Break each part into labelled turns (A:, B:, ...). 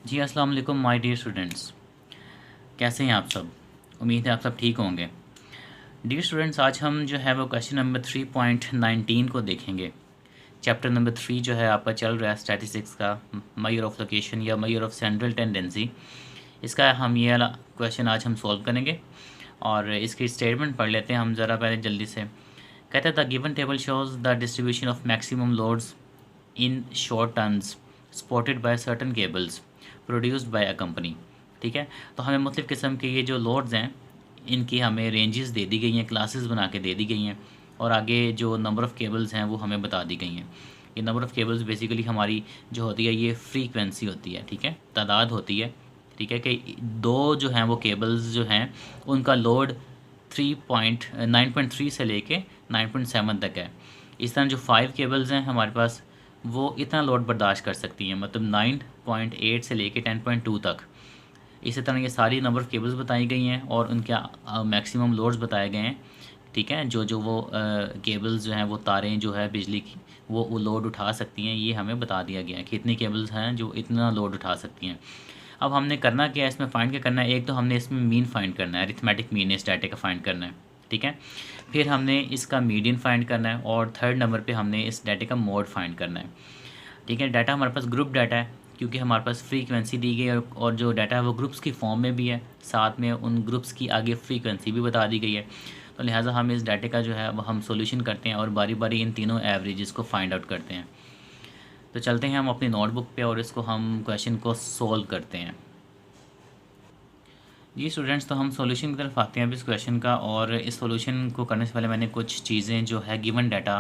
A: जी अस्सलाम वालेकुम my dear students. कैसे हैं आप सब? उम्मीद है आप सब ठीक होंगे। डियर स्टूडेंट्स, आज हम जो है वो क्वेश्चन नंबर 3.19 को देखेंगे। चैप्टर नंबर 3 जो है आपका चल रहा है स्टैटिस्टिक्स का, मेजर ऑफ लोकेशन या मेजर ऑफ सेंट्रल टेंडेंसी। इसका हम ये वाला क्वेश्चन आज हम सॉल्व करेंगे और इसकी स्टेटमेंट पढ़ लेते हैं हम ज़रा पहले जल्दी से। कहते हैं the given table shows the distribution of maximum loads in short turns supported by certain cables produced by a company. ठीक है, तो हमें मुख्तलिफ़ किस्म के ये जो लोड्स हैं इनकी हमें रेंजेस दे दी गई हैं, क्लासेस बना के दे दी गई हैं और आगे जो नंबर ऑफ़ केबल्स हैं वो हमें बता दी गई हैं। ये नंबर ऑफ़ केबल्स बेसिकली हमारी जो होती है ये फ्रीक्वेंसी होती है, ठीक है, तादाद होती है। ठीक है कि दो जो हैं वो केबल्स जो हैं उनका लोड 9.3 से लेके 9.7 तक है। इस तरह जो 5 केबल्स हैं हमारे पास वो इतना लोड बर्दाश्त कर सकती हैं, मतलब 9.8 से लेके 10.2 तक। इसी तरह ये सारी नंबर ऑफ़ केबल्स बताई गई हैं और उनके मैक्सिमम लोड्स बताए गए हैं। ठीक है, जो जो वो केबल्स जो हैं वो तारें जो है बिजली की वो लोड उठा सकती हैं, ये हमें बता दिया गया है कि इतनी केबल्स हैं जो इतना लोड उठा सकती हैं। अब हमने करना क्या है, इसमें फ़ाइंड क्या करना है, एक तो हमने इसमें मीन फाइंड करना है, अरिथमेटिक मीन इस डाटे का फ़ाइंड करना है। ठीक है, फिर हमने इसका मीडियन फाइंड करना है और थर्ड नंबर पे हमने इस डाटे का मोड फाइंड करना है। ठीक है, डाटा हमारे पास ग्रुप डाटा है क्योंकि हमारे पास फ्रीक्वेंसी दी गई है और जो डाटा है वो ग्रुप्स की फॉर्म में भी है, साथ में उन ग्रुप्स की आगे फ्रीक्वेंसी भी बता दी गई है। तो लिहाजा हम इस डाटे का जो है वो हम सॉल्यूशन करते हैं और बारी बारी इन तीनों एवरेजेस को फाइंड आउट करते हैं। तो चलते हैं हम अपनी नोटबुक पे और इसको हम क्वेश्चन को सोल्व करते हैं। जी स्टूडेंट्स, तो हम सॉल्यूशन की तरफ आते हैं अब इस क्वेश्चन का। और इस सॉल्यूशन को करने से पहले मैंने कुछ चीज़ें जो है गिवन डाटा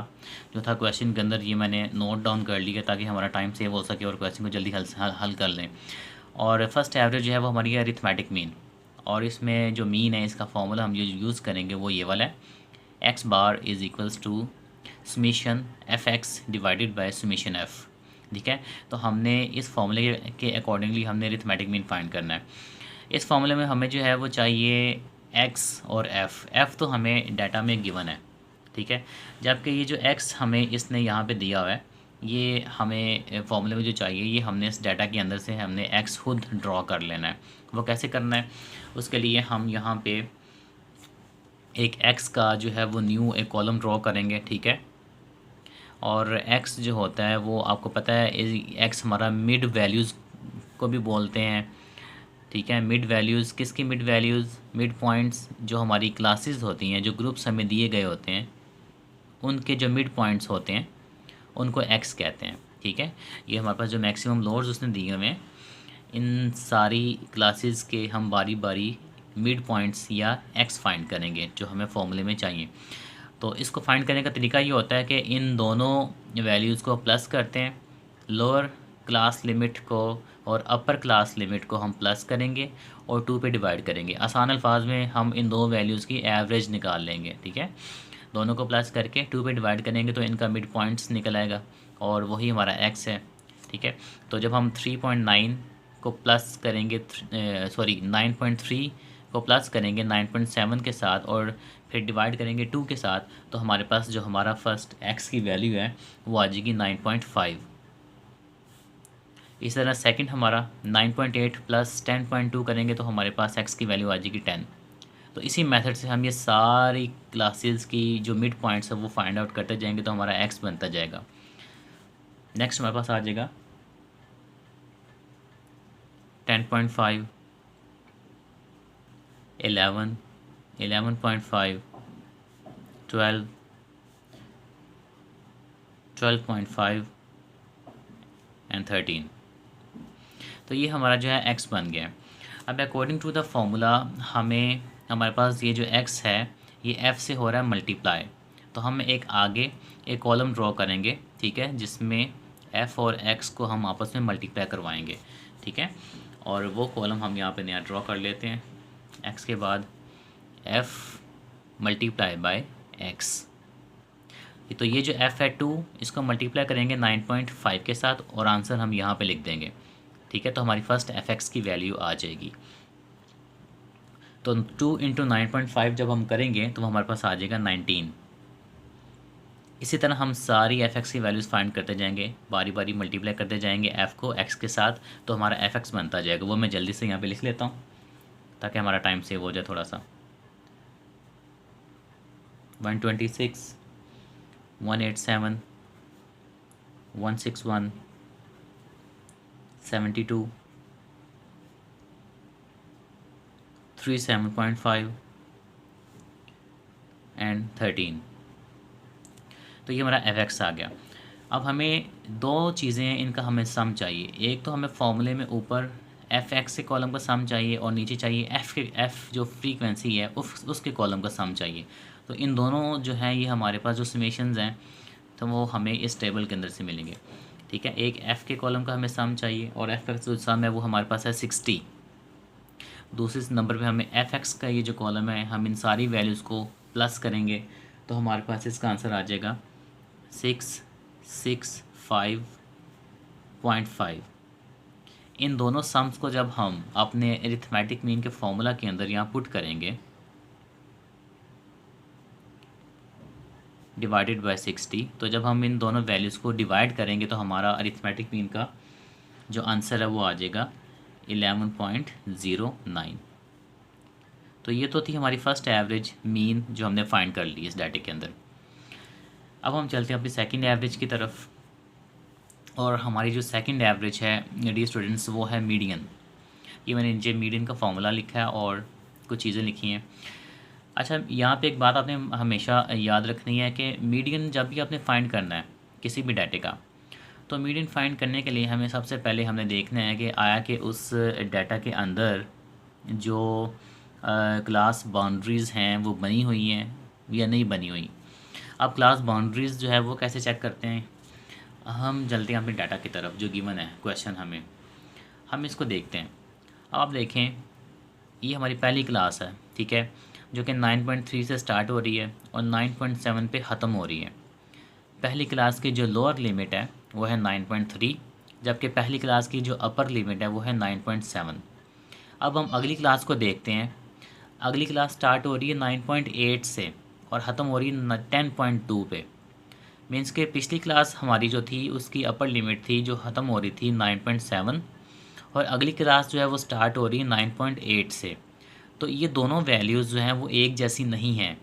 A: जो था क्वेश्चन के अंदर ये मैंने नोट डाउन कर लिया ताकि हमारा टाइम सेव हो सके और क्वेश्चन को जल्दी हल कर लें। और फर्स्ट एवरेज जो है वो हमारी है अरिथमेटिक मीन, और इसमें जो मीन है इसका फॉर्मूला हम जो यूज़ करेंगे वो ये वाला है, X bar is equals to summation F X divided by summation F. ठीक है, तो हमने इस फॉर्मूले के अकॉर्डिंगली हमने अरिथमेटिक मीन फाइंड करना है। इस फॉर्मूले में हमें जो है वो चाहिए एक्स और एफ़ तो हमें डाटा में गिवन है। ठीक है, जबकि ये जो एक्स हमें इसने यहाँ पे दिया हुआ है ये हमें फॉर्मूले में जो चाहिए ये हमने इस डाटा के अंदर से हमने एक्स खुद ड्रॉ कर लेना है। वो कैसे करना है, उसके लिए हम यहाँ पे एक एक्स का जो है वो न्यू एक कॉलम ड्रॉ करेंगे। ठीक है, और एक्स जो होता है वो आपको पता है एक्स हमारा मिड वैल्यूज़ को भी बोलते हैं। ठीक है, मिड वैल्यूज़ किसकी मिड वैल्यूज़, मिड पॉइंट्स जो हमारी क्लासेस होती हैं, जो ग्रुप्स हमें दिए गए होते हैं उनके जो मिड पॉइंट्स होते हैं उनको एक्स कहते हैं। ठीक है, ये हमारे पास जो मैक्सिमम लोड्स उसने दिए हुए हैं इन सारी क्लासेस के हम बारी बारी मिड पॉइंट्स या एक्स फाइंड करेंगे जो हमें फॉर्मूले में चाहिए। तो इसको फाइंड करने का तरीका ये होता है कि इन दोनों वैल्यूज़ को प्लस करते हैं, लोअर क्लास लिमिट को और अपर क्लास लिमिट को हम प्लस करेंगे और 2 पे डिवाइड करेंगे। आसान अल्फाज में हम इन दो वैल्यूज़ की एवरेज निकाल लेंगे। ठीक है, दोनों को प्लस करके 2 पे डिवाइड करेंगे तो इनका मिड पॉइंट्स निकल आएगा और वही हमारा एक्स है। ठीक है, तो जब हम 3.9 को प्लस करेंगे, सॉरी 9.3 को प्लस करेंगे 9.7 के साथ और फिर डिवाइड करेंगे 2 के साथ, तो हमारे पास जो हमारा फर्स्ट एक्स की वैल्यू है वो आ जाएगी 9.5। इस तरह सेकंड हमारा 9.8 प्लस 10.2 करेंगे तो हमारे पास एक्स की वैल्यू आ जाएगी 10। तो इसी मेथड से हम ये सारी क्लासेस की जो मिड पॉइंट्स है वो फाइंड आउट करते जाएंगे तो हमारा एक्स बनता जाएगा। नेक्स्ट हमारे पास आ जाएगा 10.5, 11, 11.5, 12, 12.5 एंड 13। तो ये हमारा जो है एक्स बन गया। अब अकॉर्डिंग टू द फॉर्मूला हमें हमारे पास ये जो एक्स है ये एफ़ से हो रहा है मल्टीप्लाई, तो हम एक आगे एक कॉलम ड्रॉ करेंगे। ठीक है, जिसमें एफ़ और एक्स को हम आपस में मल्टीप्लाई करवाएंगे। ठीक है, और वो कॉलम हम यहाँ पे नया ड्रॉ कर लेते हैं। एक्स के बाद एफ़ मल्टीप्लाई बाय एक्स, तो ये जो एफ़ है 2 इसको मल्टीप्लाई करेंगे 9.5 के साथ और आंसर हम यहाँ पे लिख देंगे। ठीक है, तो हमारी फर्स्ट एफ एक्स की वैल्यू आ जाएगी। तो 2 इंटू 9.5 जब हम करेंगे तो हमारे पास आ जाएगा 19। इसी तरह हम सारी एफ एक्स की वैल्यूज़ फाइंड करते जाएंगे, बारी बारी मल्टीप्लाई करते जाएंगे एफ़ को एक्स के साथ, तो हमारा एफ एक्स बनता जाएगा। वो मैं जल्दी से यहाँ पे लिख लेता हूँ ताकि हमारा टाइम सेव हो जाए थोड़ा सा। 126, 187, 161, 72, 37.5 एंड 13। तो ये हमारा एफ एक्स आ गया। अब हमें दो चीज़ें इनका हमें सम चाहिए। एक तो हमें फॉर्मूले में ऊपर एफ एक्स के कॉलम का सम चाहिए और नीचे चाहिए एफ़ जो फ्रीक्वेंसी है उसके कॉलम का सम चाहिए। तो इन दोनों जो है ये हमारे पास जो समेशंस हैं तो वो हमें इस टेबल के अंदर से मिलेंगे। ठीक है, एक एफ़ के कॉलम का हमें सम चाहिए और एफ़ का जो सम है वो हमारे पास है 60। दूसरे नंबर पे हमें एफ एक्स का ये जो कॉलम है हम इन सारी वैल्यूज़ को प्लस करेंगे तो हमारे पास इसका आंसर आ जाएगा 665.5। इन दोनों सम्स को जब हम अपने अरिथमेटिक मीन के फॉर्मूला के अंदर यहाँ पुट करेंगे डिवाइडेड बाय 60, तो जब हम इन दोनों वैल्यूज़ को डिवाइड करेंगे तो हमारा अरिथमेटिक मीन का जो आंसर है वो आ जाएगा 11.09। तो ये तो थी हमारी फर्स्ट एवरेज मीन जो हमने फाइंड कर ली इस डाटा के अंदर। अब हम चलते हैं अपनी सेकंड एवरेज की तरफ, और हमारी जो सेकंड एवरेज है डी स्टूडेंट्स वो है मीडियन। ये मैंने नीचे मीडियन का फॉर्मूला लिखा है और कुछ चीज़ें लिखी हैं। अच्छा, यहाँ पे एक बात आपने हमेशा याद रखनी है कि मीडियन जब भी आपने फाइंड करना है किसी भी डाटे का, तो मीडियन फाइंड करने के लिए हमें सबसे पहले हमने देखना है कि आया कि उस डाटा के अंदर जो क्लास बाउंड्रीज़ हैं वो बनी हुई हैं या नहीं बनी हुई। अब क्लास बाउंड्रीज़ जो है वो कैसे चेक करते हैं, हम चलते हैं अपने डाटा की तरफ जो गिवन है क्वेश्चन हमें, हम इसको देखते हैं। अब आप देखें ये हमारी पहली क्लास है, ठीक है, जो कि 9.3 से स्टार्ट हो रही है और 9.7 पे ख़त्म हो रही है। पहली क्लास की जो लोअर लिमिट है वो है 9.3, जबकि पहली क्लास की जो अपर लिमिट है वो है 9.7। अब हम अगली क्लास को देखते हैं। अगली क्लास स्टार्ट हो रही है 9.8 से और ख़त्म हो रही है 10.2 पे। मीन्स के पिछली क्लास हमारी जो थी उसकी अपर लिमिट थी जो ख़त्म हो रही थी 9.7 और अगली क्लास जो है वो स्टार्ट हो रही है 9.8 से। तो ये दोनों वैल्यूज़ जो हैं वो एक जैसी नहीं हैं,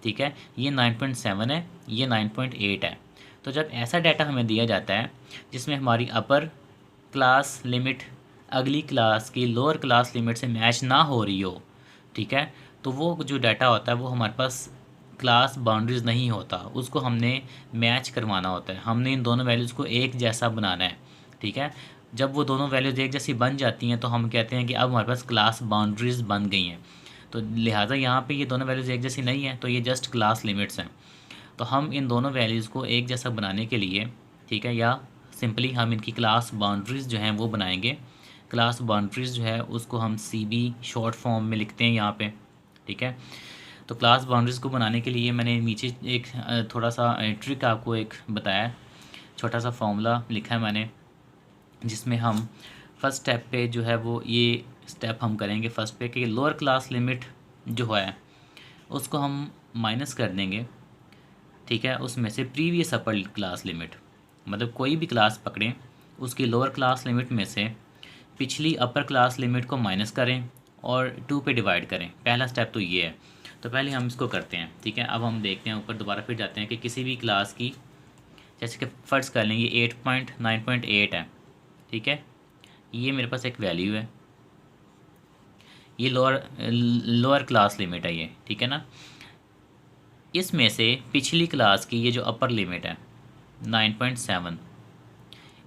A: ठीक है, ये 9.7 है, ये 9.8 है। तो जब ऐसा डाटा हमें दिया जाता है जिसमें हमारी अपर क्लास लिमिट अगली क्लास की लोअर क्लास लिमिट से मैच ना हो रही हो, ठीक है, तो वो जो डाटा होता है वो हमारे पास क्लास बाउंड्रीज़ नहीं होता, उसको हमने मैच करवाना होता है। हमने इन दोनों वैल्यूज़ को एक जैसा बनाना है, ठीक है। जब वो दोनों वैल्यूज़ एक जैसी बन जाती हैं तो हम कहते हैं कि अब हमारे पास क्लास बाउंड्रीज़ बन गई हैं। तो लिहाजा यहाँ पे ये दोनों वैल्यूज़ एक जैसी नहीं है, तो ये जस्ट क्लास लिमिट्स हैं। तो हम इन दोनों वैल्यूज़ को एक जैसा बनाने के लिए, ठीक है, या सिंपली हम इनकी क्लास बाउंड्रीज़ जो हैं वो बनाएंगे। क्लास बाउंड्रीज़ जो है उसको हम CB शॉर्ट फॉर्म में लिखते हैं यहाँ पे, ठीक है। तो क्लास बाउंड्रीज़ को बनाने के लिए मैंने नीचे एक थोड़ा सा ट्रिक आपको एक बताया, छोटा सा फॉर्मूला लिखा है मैंने, जिसमें हम फर्स्ट स्टेप पे जो है वो ये स्टेप हम करेंगे फर्स्ट पे कि लोअर क्लास लिमिट जो है उसको हम माइनस कर देंगे, ठीक है, उसमें से प्रीवियस अपर क्लास लिमिट, मतलब कोई भी क्लास पकड़ें उसकी लोअर क्लास लिमिट में से पिछली अपर क्लास लिमिट को माइनस करें और 2 पे डिवाइड करें। पहला स्टेप तो ये है। तो पहले हम इसको करते हैं, ठीक है। अब हम देखते हैं ऊपर दोबारा फिर जाते हैं कि किसी भी क्लास की, जैसे कि फ़र्ज़ कर लेंगे 8.9.8 है, ठीक है, ये मेरे पास एक वैल्यू है, ये लोअर क्लास लिमिट है ये, ठीक है ना। इसमें से पिछली क्लास की ये जो अपर लिमिट है 9.7,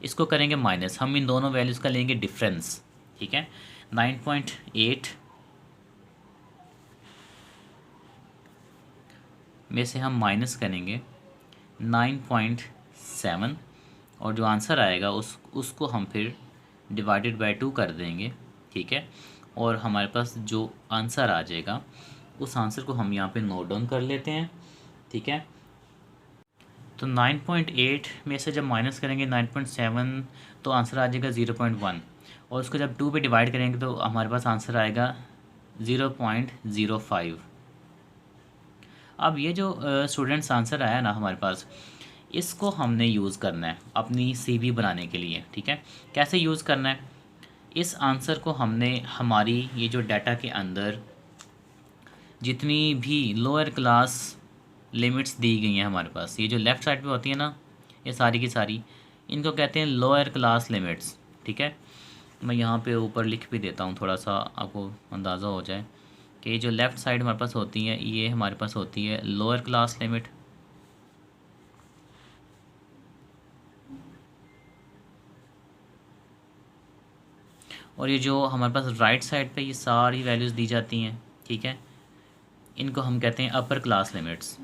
A: इसको करेंगे माइनस। हम इन दोनों वैल्यूज़ का लेंगे डिफरेंस, ठीक है। 9.8 में से हम माइनस करेंगे 9.7 और जो आंसर आएगा उसको हम फिर डिवाइडेड बाय 2 कर देंगे, ठीक है। और हमारे पास जो आंसर आ जाएगा उस आंसर को हम यहाँ पे नोट डाउन कर लेते हैं, ठीक है। तो 9.8 में से जब माइनस करेंगे 9.7 तो आंसर आ जाएगा 0.1 और उसको जब 2 पे डिवाइड करेंगे तो हमारे पास आंसर आएगा 0.05। अब ये जो स्टूडेंट्स आंसर आया ना हमारे पास, इसको हमने यूज़ करना है अपनी सीवी बनाने के लिए। ठीक है, कैसे यूज़ करना है? इस आंसर को हमने हमारी ये जो डाटा के अंदर जितनी भी लोअर क्लास लिमिट्स दी गई हैं हमारे पास, ये जो लेफ़्ट साइड पे होती है ना, ये सारी की सारी, इनको कहते हैं लोअर क्लास लिमिट्स। ठीक है, मैं यहाँ पे ऊपर लिख भी देता हूँ, थोड़ा सा आपको अंदाज़ा हो जाए कि ये जो लेफ़्ट साइड हमारे पास होती है, ये हमारे पास होती है लोअर क्लास लिमिट। और ये जो हमारे पास राइट साइड पे ये सारी वैल्यूज़ दी जाती हैं, ठीक है, इनको हम कहते हैं upper class limits.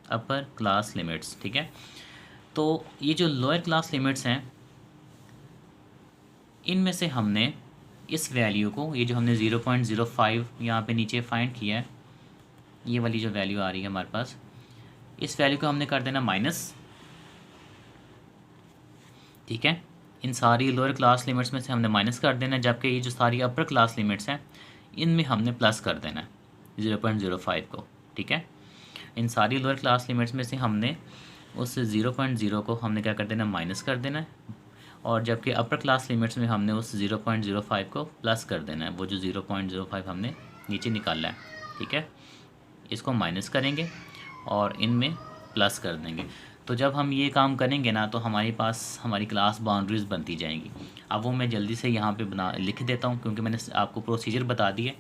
A: Upper class limits, ठीक है। तो ये जो लोअर क्लास लिमिट्स हैं, इनमें से हमने इस वैल्यू को, ये जो हमने 0.05 यहाँ पे नीचे फाइंड किया है, ये वाली जो वैल्यू आ रही है हमारे पास, इस वैल्यू को हमने कर देना माइनस। ठीक है, इन सारी लोअर क्लास लिमिट्स में से हमने माइनस कर देना है, जबकि ये जो सारी अपर क्लास लिमिट्स हैं इनमें हमने प्लस कर देना है 0.05 को। ठीक है, इन सारी लोअर क्लास लिमिट्स में से हमने उस 0.0 को हमने क्या कर देना, माइनस कर देना है, और जबकि अपर क्लास लिमिट्स में हमने उस 0.05 को प्लस कर देना है, वो जो 0.05 हमने नीचे निकाला है। ठीक है, इसको माइनस करेंगे और इनमें प्लस कर देंगे। तो जब हम ये काम करेंगे ना, तो हमारे पास हमारी क्लास बाउंड्रीज़ बनती जाएंगी। अब वो मैं जल्दी से यहाँ पे बना लिख देता हूँ, क्योंकि मैंने आपको प्रोसीजर बता दिए।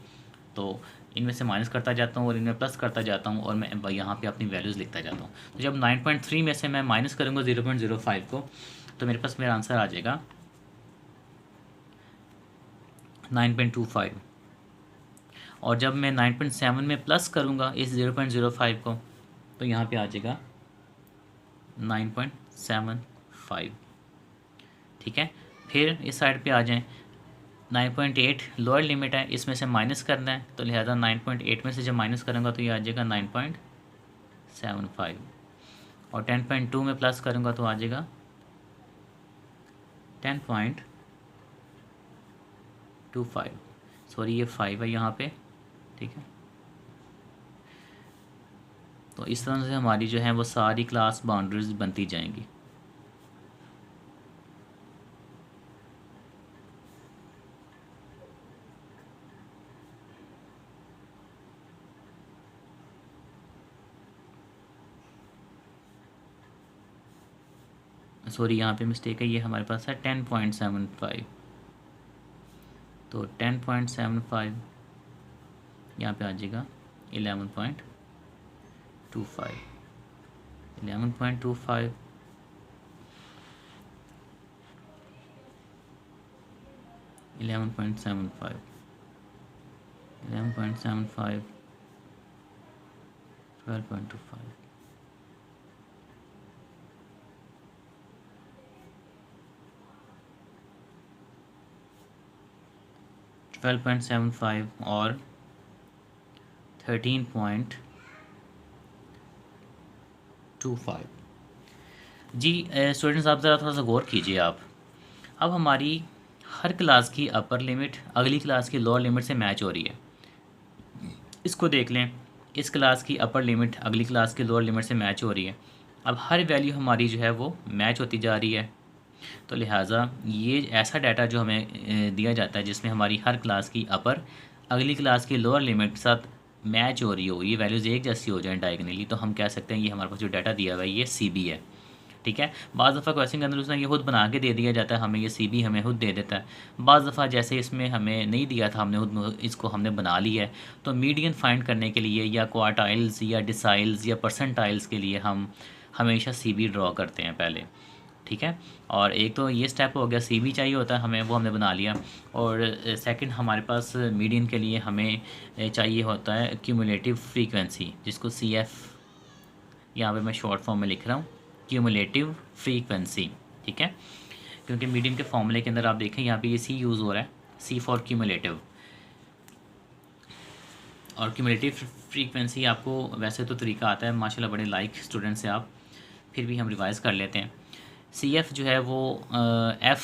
A: तो इनमें से माइनस करता जाता हूँ और इनमें प्लस करता जाता हूँ, और मैं यहाँ पे अपनी वैल्यूज़ लिखता जाता हूँ। तो जब 9.3 में से मैं माइनस करूँगा 0.05 को, तो मेरे पास मेरा आंसर आ जाएगा 9.25। और जब मैं 9.7 में प्लस करूँगा इस 0.05 को, तो यहाँ पे आ जाएगा 9.75। ठीक है, फिर इस साइड पे आ जाएं, 9.8 लोअर लिमिट है, इसमें से माइनस करना है, तो लिहाजा 9.8 में से जब माइनस करूँगा तो ये आ जाएगा 9.75, और 10.2 में प्लस करूँगा तो आ जाएगा 10.25। सॉरी, ये 5 है यहाँ पे। ठीक है, तो इस तरह से हमारी जो है वो सारी क्लास बाउंड्रीज बनती जाएंगी। सॉरी, यहाँ पे मिस्टेक है, ये हमारे पास है 10.75। तो 10.75 यहाँ पे आ जाएगा 11.25, 11.25, 11.75, 11.75, 12.25, 12.75 और 13.25। जी स्टूडेंट्स, आप ज़रा थोड़ा सा गौर कीजिए आप। अब हमारी हर क्लास की अपर लिमिट अगली क्लास की लोअर लिमिट से मैच हो रही है। इसको देख लें, इस क्लास की अपर लिमिट अगली क्लास की लोअर लिमिट से मैच हो रही है। अब हर वैल्यू हमारी जो है वो मैच होती जा रही है। तो लिहाजा ये ऐसा डाटा जो हमें दिया जाता है जिसमें हमारी हर क्लास की अपर अगली क्लास की लोअर लिमिट के साथ मैच हो रही हो, ये वैल्यूज़ एक जैसी हो जाए डायगनली, तो हम कह सकते हैं ये हमारे पास जो डाटा दिया हुआ है ये CB है। ठीक है, बाज़ दफ़ा क्वेश्चन के अंदर उसने ये खुद बना के दे दिया जाता है, हमें ये CB हमें खुद दे देता है। बाज़ दफ़ा जैसे इसमें हमें नहीं दिया था, हमने खुद इसको हमने बना लिया है। तो मीडियन फाइंड करने के लिए या क्वार्टाइल्स या डिसाइल्स या परसेंटाइल्स के लिए हम हमेशा CB ड्रॉ करते हैं पहले। ठीक है, और एक तो ये स्टेप हो गया, CB चाहिए होता है हमें, वो हमने बना लिया। और सेकंड हमारे पास मीडियन के लिए हमें चाहिए होता है क्यूमुलेटिव फ्रीक्वेंसी, जिसको CF यहाँ पे मैं शॉर्ट फॉर्म में लिख रहा हूँ, क्यूमुलेटिव फ्रीक्वेंसी। ठीक है, क्योंकि मीडियन के फॉर्मूले के अंदर आप देखें यहाँ पे ये C यूज़ हो रहा है, C फॉर क्यूमुलेटिव। और क्यूमुलेटिव फ्रीक्वेंसी आपको वैसे तो तरीका आता है माशाल्लाह, बड़े लाइक स्टूडेंट्स से आप, फिर भी हम रिवाइज़ कर लेते हैं। CF जो है वो F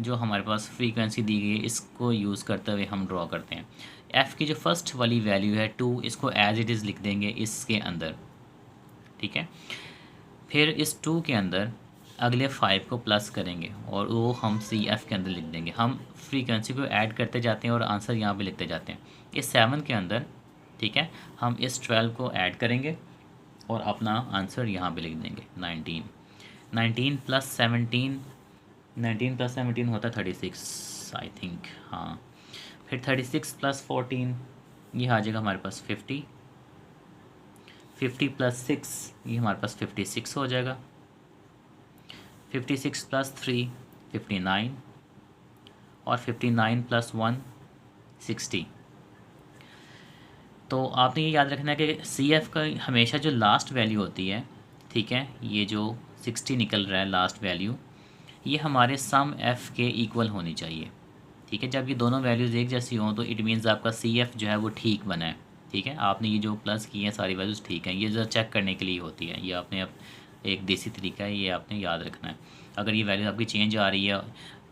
A: जो हमारे पास फ्रीक्वेंसी दी गई है इसको यूज़ करते हुए हम ड्रॉ करते हैं। एफ़ की जो फर्स्ट वाली वैल्यू है 2, इसको एज इट इज़ लिख देंगे इसके अंदर, ठीक है। फिर इस 2 के अंदर अगले 5 को प्लस करेंगे और वो हम सी एफ़ के अंदर लिख देंगे। हम फ्रीक्वेंसी को ऐड करते जाते हैं और आंसर यहाँ पे लिखते जाते हैं। इस 7 के अंदर, ठीक है, हम इस 12 को ऐड करेंगे और अपना आंसर यहाँ पे लिख देंगे 19। 19 प्लस 17, 19 प्लस 17 होता है 36 आई थिंक, हाँ। फिर 36 प्लस 14 ये आ जाएगा हमारे पास 50। 50 प्लस 6 ये हमारे पास 56 हो जाएगा। 56 प्लस 3 59 और 59 प्लस 1 60। तो आपने ये याद रखना है कि सी एफ़ का हमेशा जो लास्ट वैल्यू होती है, ठीक है, ये जो 60 निकल रहा है लास्ट वैल्यू, ये हमारे सम एफ़ के इक्वल होनी चाहिए, ठीक है। जब ये दोनों वैल्यूज़ एक जैसी हों तो इट मीन्स आपका सी एफ़ जो है वो ठीक बना है, ठीक है। आपने ये जो प्लस की हैं सारी वैल्यूज़ ठीक हैं, ये ज़रा चेक करने के लिए होती है, ये आपने अब एक देसी तरीका है, ये आपने याद रखना है। अगर ये वैल्यू आपकी चेंज आ रही है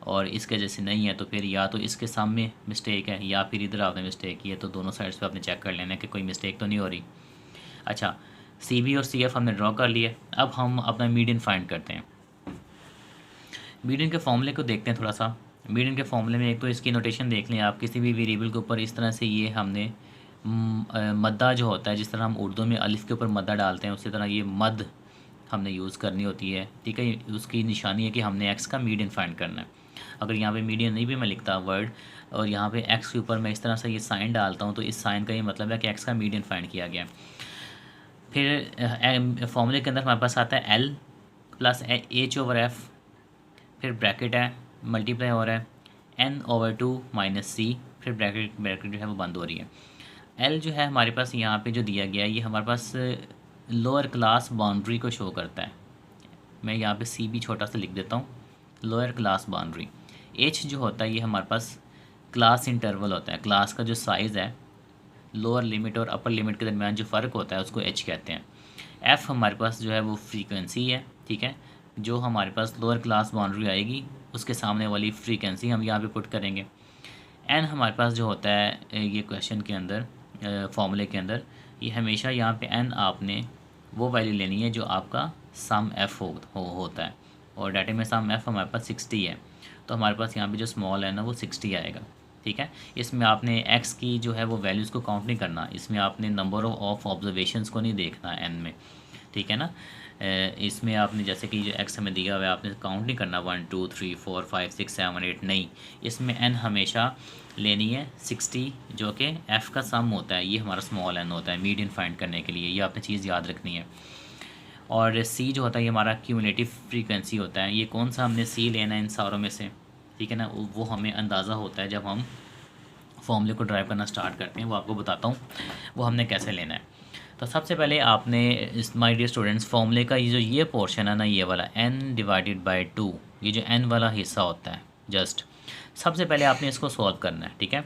A: और इसके जैसे नहीं है तो फिर या तो इसके सामने मिस्टेक है या फिर इधर आपने मिस्टेक की है, तो दोनों साइड्स पे आपने चेक कर लेना है कि कोई मिस्टेक तो नहीं हो रही। अच्छा, सी बी और सी एफ़ हमने ड्रॉ कर लिया। अब हम अपना मीडियन फाइंड करते हैं। मीडियन के फॉर्मूले को देखते हैं थोड़ा सा। मीडियन के फॉर्मूले में एक तो इसकी नोटेशन देख लें आप, किसी भी वेरिएबल के ऊपर इस तरह से ये हमने मद्दा जो होता है, जिस तरह हम उर्दू में अलिफ के ऊपर मद्दा डालते हैं, उसी तरह ये मद हमने यूज़ करनी होती है, ठीक है। उसकी निशानी है कि हमने एक्स का मीडियन फाइंड करना है। अगर यहाँ पे मीडियन नहीं भी मैं लिखता वर्ड और यहाँ पे एक्स के ऊपर मैं इस तरह से ये साइन डालता हूँ, तो इस साइन का ये मतलब है कि एक्स का मीडियन फाइंड किया गया। फिर फॉर्मूले के अंदर हमारे पास आता है L plus H over F, फिर ब्रैकेट है, मल्टीप्लाई हो रहा है एन ओवर 2 माइनस सी, फिर ब्रैकेट जो है वो बंद हो रही है। एल जो है हमारे पास यहाँ पे जो दिया गया है, ये हमारे पास लोअर क्लास बाउंड्री को शो करता है। मैं यहाँ पे सी भी छोटा सा लिख देता हूँ, लोअर क्लास बाउंड्री। एच जो होता है ये हमारे पास क्लास इंटरवल होता है, क्लास का जो साइज़ है, लोअर लिमिट और अपर लिमिट के दरमियान जो फ़र्क होता है उसको एच कहते हैं। एफ़ हमारे पास जो है वो फ्रीक्वेंसी है, ठीक है। जो हमारे पास लोअर क्लास बाउंड्री आएगी उसके सामने वाली फ्रीक्वेंसी हम यहाँ पे पुट करेंगे। एन हमारे पास जो होता है ये क्वेश्चन के अंदर, फॉर्मूले के अंदर, ये हमेशा यहाँ पे एन आपने वो वैल्यू लेनी है जो आपका सम एफ़ होता है, और डाटा में सम एफ़ हमारे पास 60 है, तो हमारे पास यहाँ पे जो स्मॉल है ना वो 60 आएगा, ठीक है। इसमें आपने एक्स की जो है वो वैल्यूज़ को काउंट नहीं करना, इसमें आपने नंबर ऑफ ऑब्जर्वेशंस को नहीं देखना एन में, ठीक है ना। इसमें आपने जैसे कि जो एक्स हमें दिया हुआ है आपने काउंट नहीं करना 1 2 3 4 5 6 7 8, नहीं, इसमें एन हमेशा लेनी है 60 जो कि एफ़ का सम होता है, ये हमारा स्मॉल एन होता है मीडियन फाइंड करने के लिए, ये आपने चीज़ याद रखनी है। और सी जो होता है ये हमारा क्यूमुलेटिव फ्रीक्वेंसी होता है, ये कौन सा हमने सी लेना है इन सारों में से, ठीक है ना, वो हमें अंदाज़ा होता है जब हम फॉर्मूले को ड्राइव करना स्टार्ट करते हैं, वो आपको बताता हूँ वो हमने कैसे लेना है। तो सबसे पहले आपने इस माय डियर स्टूडेंट्स फॉर्मूले का ये जो ये पोर्शन है ना, ये वाला n डिवाइडेड बाय 2, ये जो n वाला हिस्सा होता है, जस्ट सबसे पहले आपने इसको सॉल्व करना है, ठीक है।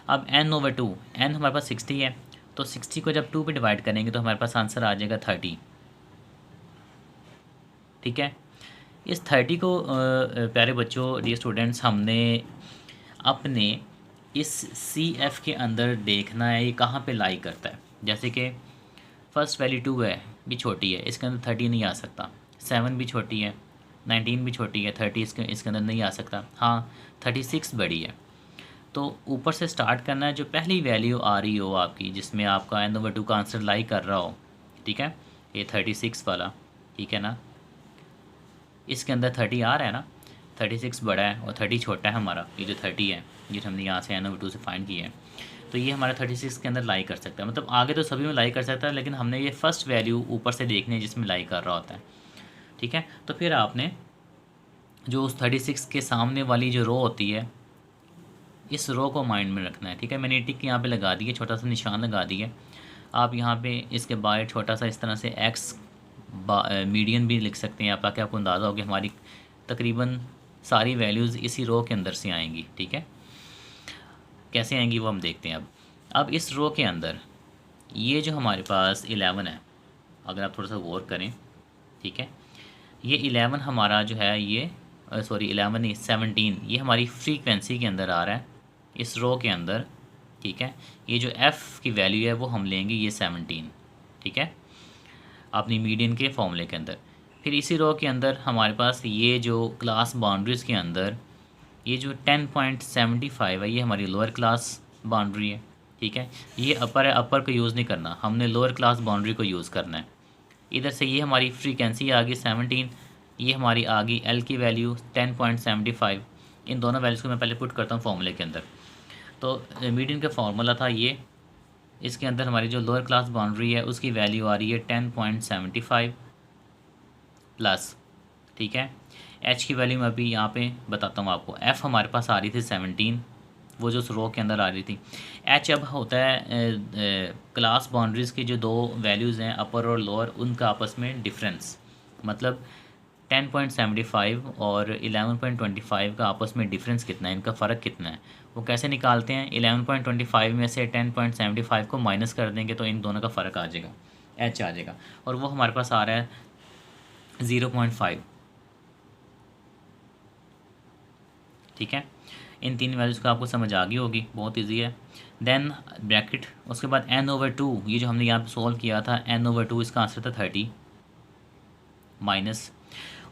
A: अब n ओवर 2, n हमारे पास 60 है, तो 60 को जब 2 पे डिवाइड करेंगे तो हमारे पास आंसर आ जाएगा 30, ठीक है। इस 30 को प्यारे बच्चों, डियर स्टूडेंट्स, हमने अपने इस सी एफ़ के अंदर देखना है ये कहाँ पे लाई करता है। जैसे कि फर्स्ट वैल्यू 2 है, भी छोटी है, इसके अंदर 30 नहीं आ सकता। 7 भी छोटी है, 19 भी छोटी है, 30 इसके अंदर नहीं आ सकता। हाँ, 36 बड़ी है। तो ऊपर से स्टार्ट करना है, जो पहली वैल्यू आ रही हो आपकी जिसमें आपका n ओवर 2 का आंसर लाई कर रहा हो, ठीक है, ये 36 वाला, ठीक है ना, इसके अंदर 30 आ रहा है ना, 36 बड़ा है और 30 छोटा है हमारा, ये जो 30 है ये हमने यहाँ से n ओवर 2 से फाइंड किया है, तो ये हमारा 36 के अंदर लाई कर सकता है। मतलब आगे तो सभी में लाई कर सकता है, लेकिन हमने ये फर्स्ट वैल्यू ऊपर से देखनी है जिसमें लाई कर रहा होता है, ठीक है। तो फिर आपने जो उस 36 के सामने वाली जो रो होती है, इस रो को माइंड में रखना है, ठीक है। मैंने टिक यहाँ पे लगा दी है, छोटा सा निशान लगा दिया। आप यहाँ पे इसके बाहर छोटा सा इस तरह से एक्स मीडियन भी लिख सकते हैं आप, ताकि आपको अंदाज़ा हो कि हमारी तकरीबन सारी वैल्यूज़ इसी रो के अंदर से आएंगी, ठीक है। कैसे आएंगी वो हम देखते हैं। अब इस रो के अंदर ये जो हमारे पास 11 है, अगर आप थोड़ा सा गौर करें, ठीक है, ये 11 हमारा जो है ये सॉरी 11 नहीं 17, ये हमारी फ्रीक्वेंसी के अंदर आ रहा है इस रो के अंदर, ठीक है। ये जो एफ़ की वैल्यू है वो हम लेंगे ये 17, ठीक है, अपनी मीडियन के फॉर्मूले के अंदर। फिर इसी रो के अंदर हमारे पास ये जो क्लास बाउंड्रीज़ के अंदर ये जो 10.75 है ये हमारी लोअर क्लास बाउंड्री है, ठीक है। ये अपर है, अपर को यूज़ नहीं करना, हमने लोअर क्लास बाउंड्री को यूज़ करना है। इधर से ये हमारी फ्रीक्वेंसी आ गई 17, ये हमारी आ गई एल की वैल्यू 10.75। इन दोनों वैल्यूज़ को मैं पहले पुट करता हूँ फॉर्मूले के अंदर। तो मीडियन का फार्मूला था ये, इसके अंदर हमारी जो लोअर क्लास बाउंड्री है उसकी वैल्यू आ रही है 10.75 प्लस, ठीक है। एच की वैल्यू मैं अभी यहाँ पे बताता हूँ आपको। एफ़ हमारे पास आ रही थी 17, वो जो उस रो के अंदर आ रही थी। एच अब होता है क्लास बाउंड्रीज़ की जो दो वैल्यूज़ हैं अपर और लोअर, उनका आपस में डिफरेंस, मतलब 10.75 और 11.25 का आपस में डिफरेंस कितना है, इनका फ़र्क कितना है, वो कैसे निकालते हैं। 11.25 में से 10.75 को माइनस कर देंगे तो इन दोनों का फ़र्क आ जाएगा, एच आ जाएगा, और वो हमारे पास आ रहा है 0.5, ठीक है। इन तीन वैल्यूज़ को आपको समझ आ गई होगी, बहुत इजी है। देन ब्रैकेट, उसके बाद n/2, ये जो हमने यहाँ पे सोल्व किया था n/2, इसका आंसर था 30 माइनस,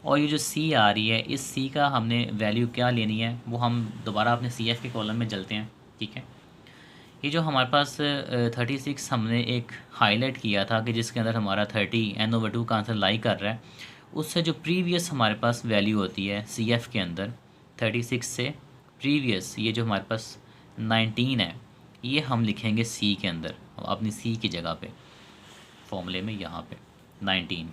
A: और ये जो c आ रही है इस c का हमने वैल्यू क्या लेनी है वो हम दोबारा अपने CF के कॉलम में चलते हैं, ठीक है। ये जो हमारे पास 36 हमने एक हाईलाइट किया था कि जिसके अंदर हमारा 30 n/2 का आंसर लाई कर रहा है, उससे जो प्रीवियस हमारे पास वैल्यू होती है CF के अंदर 36 से प्रीवियस, ये जो हमारे पास 19 है, ये हम लिखेंगे C के अंदर, अपनी C की जगह पे फॉर्मूले में यहाँ पे 19।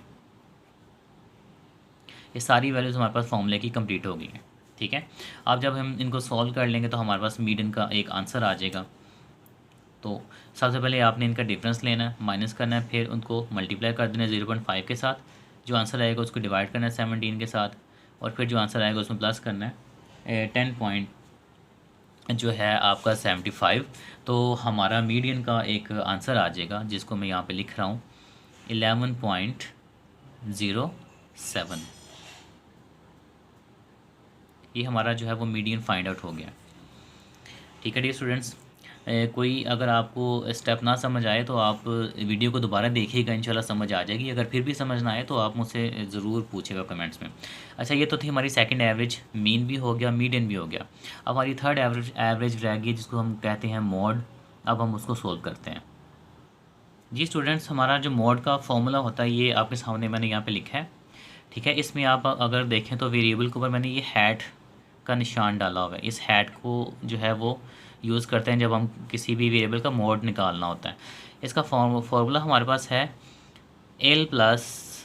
A: ये सारी वैल्यूज़ हमारे पास फॉर्मूले की कंप्लीट हो गई हैं, ठीक है। अब जब हम इनको सॉल्व कर लेंगे तो हमारे पास मीडियन का एक आंसर आ जाएगा। तो सबसे पहले आपने इनका डिफरेंस लेना है, माइनस करना है, फिर उनको मल्टीप्लाई कर देना है 0.5 के साथ, जो आंसर आएगा उसको डिवाइड करना है 17 के साथ, और फिर जो आंसर आएगा उसमें प्लस करना है 10 पॉइंट जो है आपका 75। तो हमारा मीडियन का एक आंसर आ जाएगा जिसको मैं यहाँ पे लिख रहा हूँ 11.07। ये हमारा जो है वो मीडियन फाइंड आउट हो गया, ठीक है डियर स्टूडेंट्स। कोई अगर आपको स्टेप ना समझ आए तो आप वीडियो को दोबारा देखिएगा, इंशाल्लाह समझ आ जाएगी। अगर फिर भी समझ ना आए तो आप मुझसे ज़रूर पूछेगा कमेंट्स में। अच्छा, ये तो थी हमारी सेकंड एवरेज, मीन भी हो गया, मीडियन भी हो गया। अब हमारी थर्ड एवरेज रह गई जिसको हम कहते हैं मोड। अब हम उसको सोल्व करते हैं। जी स्टूडेंट्स, हमारा जो मोड का फॉर्मूला होता है ये आपके सामने मैंने यहाँ पर लिखा है, ठीक है। इसमें आप अगर देखें तो वेरिएबल के ऊपर मैंने ये हैट का निशान डाला हुआ है। इस हैट को जो है वो यूज़ करते हैं जब हम किसी भी वेरिएबल का मोड निकालना होता है। इसका फार्मूला हमारे पास है L plus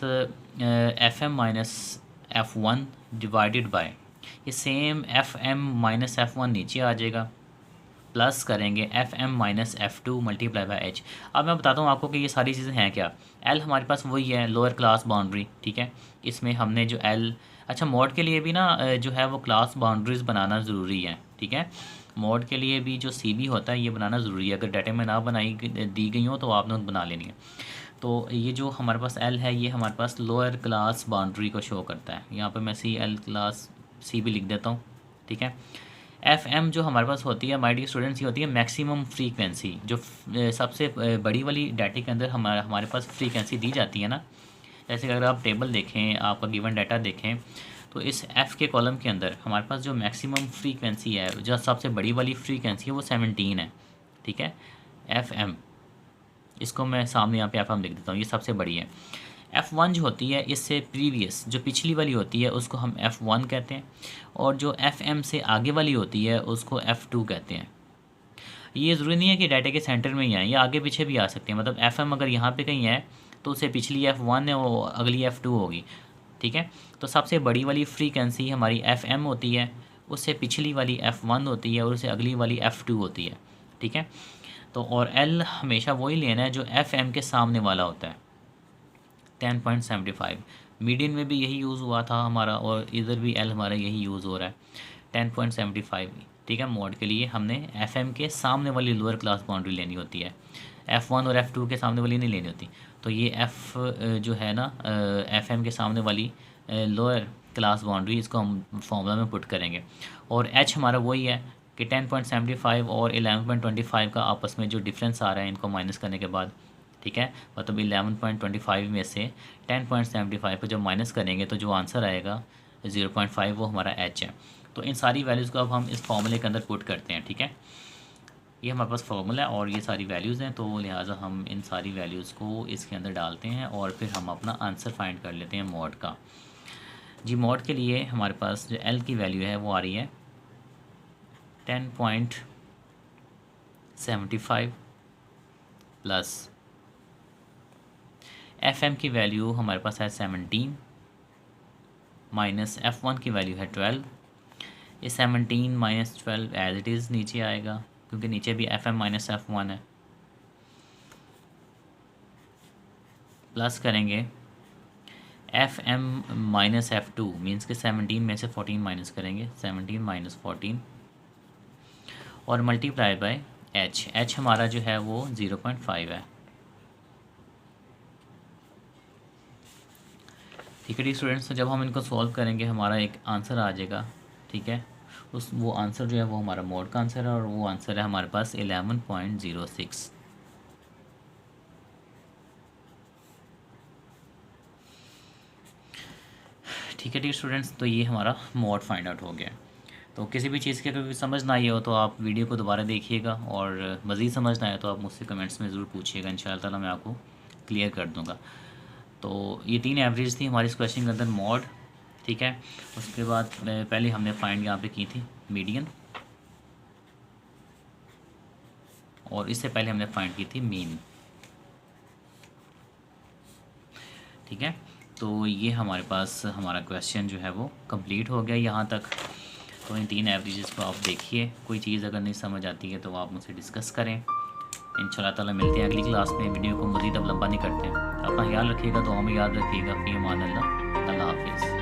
A: FM minus F1 divided by, ये सेम FM माइनस F1 नीचे आ जाएगा, प्लस करेंगे FM minus F2 multiply by H। अब मैं बताता हूँ आपको कि ये सारी चीज़ें हैं क्या। L हमारे पास वही है, लोअर क्लास बाउंड्री, ठीक है। इसमें हमने जो L, अच्छा मोड के लिए भी ना जो है वो क्लास बाउंड्रीज़ बनाना ज़रूरी है, ठीक है। मोड के लिए भी जो CB होता है ये बनाना ज़रूरी है, अगर डाटा में ना बनाई दी गई हो तो आपने बना लेनी है। तो ये जो हमारे पास L है ये हमारे पास लोअर क्लास बाउंड्री को शो करता है। यहाँ पे मैं CL क्लास CB लिख देता हूँ, ठीक है। FM जो हमारे पास होती है माय डियर स्टूडेंट्स, ये होती है मैक्सिमम फ्रीक्वेंसी, जो सबसे बड़ी वाली डाटा के अंदर हमारे पास फ्रीक्वेंसी दी जाती है ना। जैसे अगर आप टेबल देखें, आपका गिवन डाटा देखें, तो इस F के कॉलम के अंदर हमारे पास जो मैक्सिमम फ्रीक्वेंसी है, जो सबसे बड़ी वाली फ्रीक्वेंसी है वो 17 है, ठीक है। FM, इसको मैं सामने यहाँ पे FM लिख देता हूँ, ये सबसे बड़ी है। F1 जो होती है इससे प्रीवियस जो पिछली वाली होती है उसको हम F1 कहते हैं, और जो FM से आगे वाली होती है उसको F2 कहते हैं। ये ज़रूरी नहीं है कि डाटा के सेंटर में ही आए, या आगे पीछे भी आ सकते हैं। मतलब FM अगर यहाँ पे कहीं है तो उससे पिछली F1 है, वो अगली F2 होगी, ठीक है। तो सबसे बड़ी वाली फ्रीक्वेंसी हमारी FM होती है, उससे पिछली वाली F1 होती है, और उससे अगली वाली F2 होती है, ठीक है। तो और L हमेशा वही लेना है जो FM के सामने वाला होता है, 10.75। मीडियन में भी यही यूज़ हुआ था हमारा, और इधर भी L हमारा यही यूज़ हो रहा है 10.75, ठीक है। मोड के लिए हमने FM के सामने वाली लोअर क्लास बाउंड्री लेनी होती है, F1 और F2 के सामने वाली नहीं लेनी होती। तो ये F जो है ना FM के सामने वाली लोअर क्लास बाउंड्री, इसको हम फॉर्मूला में पुट करेंगे। और एच हमारा वही है कि 10.75 और 11.25 का आपस में जो डिफरेंस आ रहा है इनको माइनस करने के बाद, ठीक है, मतलब 11.25 में से 10.75 को जब माइनस करेंगे तो जो आंसर आएगा 0.5 वो हमारा एच है। तो इन सारी वैल्यूज़ को अब हम इस फॉर्मूले के अंदर पुट करते हैं, ठीक है। ये हमारे पास फॉर्मूला है और ये सारी वैल्यूज़ हैं, तो लिहाजा हम इन सारी वैल्यूज़ को इसके अंदर डालते हैं और फिर हम अपना आंसर फाइंड कर लेते हैं मॉड का। जी मॉड के लिए हमारे पास जो एल की वैल्यू है वो आ रही है 10.75 प्लस एफ एम की वैल्यू हमारे पास है 17 माइनस F1 की वैल्यू है 12। ये 17 माइनस 12 एज इट इज़ नीचे आएगा क्योंकि नीचे भी FM माइनस F1 है, प्लस करेंगे FM माइनस F2 मीन्स के 17 में से 14 माइनस करेंगे, 17 माइनस 14 और मल्टीप्लाई बाय H हमारा जो है वो 0.5 है। ठीक है स्टूडेंट्स, तो जब हम इनको सॉल्व करेंगे हमारा एक आंसर आ जाएगा, ठीक है। वो आंसर जो है वो हमारा मोड का आंसर है और वो आंसर है हमारे पास 11.06। ठीक है स्टूडेंट्स, तो ये हमारा मोड फाइंड आउट हो गया। तो किसी भी चीज़ की अगर समझ ना आई हो तो आप वीडियो को दोबारा देखिएगा और मज़ीद समझ ना आए तो आप मुझसे कमेंट्स में ज़रूर पूछिएगा, इंशाअल्लाह ताला मैं आपको क्लियर कर दूँगा। तो ये 3 एवरेज थी हमारी इस क्वेश्चन के अंदर मॉड, ठीक है। उसके बाद पहले हमने फाइंड यहाँ पे की थी मीडियन और इससे पहले हमने फाइंड की थी मीन, ठीक है। तो ये हमारे पास हमारा क्वेश्चन जो है वो कंप्लीट हो गया यहाँ तक। तो इन 3 एवरेजेस को आप देखिए, कोई चीज़ अगर नहीं समझ आती है तो आप मुझसे डिस्कस करें। इंशाल्लाह ताला मिलते हैं अगली क्लास में। वीडियो को मज़ीद अब लंबा नहीं करते हैं। अपना ख्याल रखिएगा, दुआ में याद रखिएगा। फ़ी अमान अल्लाह, अल्लाह हाफ़िज़।